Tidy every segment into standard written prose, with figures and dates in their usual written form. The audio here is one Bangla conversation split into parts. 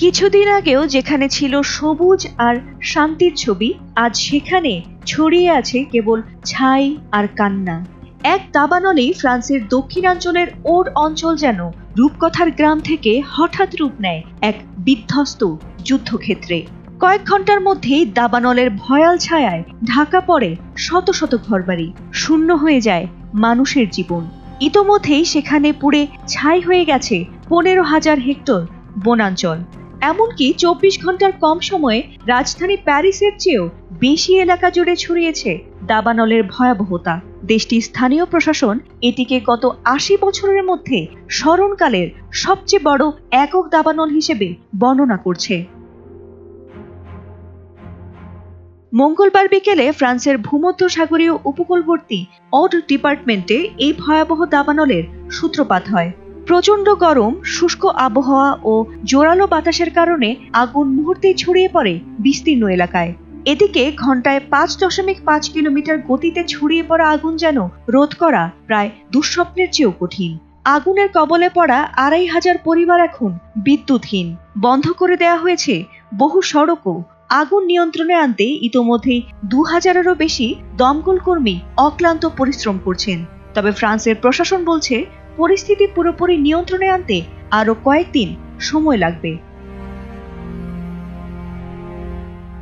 কিছুদিন আগেও যেখানে ছিল সবুজ আর শান্তির ছবি, আজ সেখানে ছড়িয়ে আছে কেবল ছাই আর কান্না। এক দাবানলেই ফ্রান্সের দক্ষিণাঞ্চলের ওর অঞ্চল যেন রূপকথার গ্রাম থেকে হঠাৎ রূপ নেয় এক বিধ্বস্ত যুদ্ধক্ষেত্রে। কয়েক ঘন্টার মধ্যেই দাবানলের ভয়াল ছায়ায় ঢাকা পড়ে শত শত ঘরবাড়ি, শূন্য হয়ে যায় মানুষের জীবন। ইতোমধ্যেই সেখানে পুড়ে ছাই হয়ে গেছে 15,000 হেক্টর বনাঞ্চল। এমনকি 24 ঘন্টার কম সময়ে রাজধানী প্যারিসের চেয়েও বেশি এলাকা জুড়ে ছড়িয়েছে দাবানলের ভয়াবহতা। দেশটির স্থানীয় প্রশাসন এটিকে গত 80 বছরের মধ্যে স্মরণকালের সবচেয়ে বড় একক দাবানল হিসেবে বর্ণনা করছে। মঙ্গলবার বিকেলে ফ্রান্সের ভূমধ্যসাগরীয় উপকূলবর্তী অড ডিপার্টমেন্টে এই ভয়াবহ দাবানলের সূত্রপাত হয়। প্রচণ্ড গরম, শুষ্ক আবহাওয়া ও জোরালো বাতাসের কারণে আগুন মুহূর্তেই ছড়িয়ে পড়ে বিস্তীর্ণ এলাকায়। এদিকে ঘন্টায় 5.5 কিলোমিটার গতিতে ছড়িয়ে পড়া আগুন যেন রোধ করা প্রায় দুঃস্বপ্নের চেয়েও কঠিন। আগুনের কবলে পড়া 2,500 পরিবার এখন বিদ্যুৎহীন। বন্ধ করে দেওয়া হয়েছে বহু সড়কও। আগুন নিয়ন্ত্রণে আনতে ইতোমধ্যেই 2,000-এরও বেশি দমকল কর্মী অক্লান্ত পরিশ্রম করছেন। তবে ফ্রান্সের প্রশাসন বলছে পরিস্থিতি পুরোপুরি নিয়ন্ত্রণে আনতে আরো কয়েকদিন সময় লাগবে।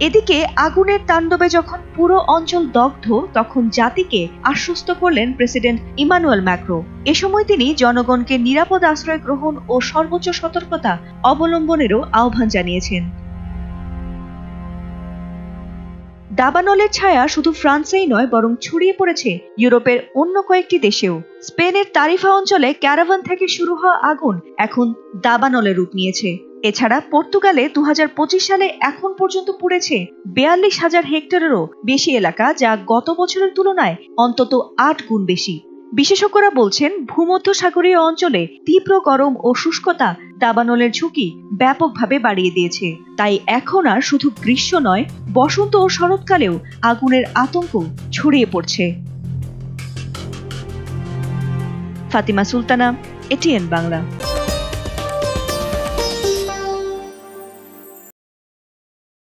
এদিকে আগুনের তাণ্ডবে যখন পুরো অঞ্চল দগ্ধ, তখন জাতিকে আশ্বস্ত করলেন প্রেসিডেন্ট ইমানুয়েল ম্যাক্রো। এ সময় তিনি জনগণকে নিরাপদ আশ্রয় গ্রহণ ও সর্বোচ্চ সতর্কতা অবলম্বনেরও আহ্বান জানিয়েছেন। দাবানলের ছায়া শুধু ফ্রান্সেই নয়, বরং ছড়িয়ে পড়েছে ইউরোপের অন্য কয়েকটি দেশেও। স্পেনের তারিফা অঞ্চলে ক্যারাভান থেকে শুরু হওয়া আগুন এখন দাবানলে রূপ নিয়েছে। এছাড়া পর্তুগালে 2025 সালে এখন পর্যন্ত পুড়েছে 42,000 হেক্টরেরও বেশি এলাকা, যা গত বছরের তুলনায় অন্তত 8 গুণ বেশি। বিশেষজ্ঞরা বলছেন, ভূমধ্যসাগরীয় অঞ্চলে তীব্র গরম ও শুষ্কতা দাবানলের ঝুঁকি ব্যাপকভাবে বাড়িয়ে দিয়েছে। তাই এখন আর শুধু গ্রীষ্ম নয়, বসন্ত ও শরৎকালেও আগুনের আতঙ্ক ছড়িয়ে পড়ছে। ফাতিমা সুলতানা, এটিএন বাংলা।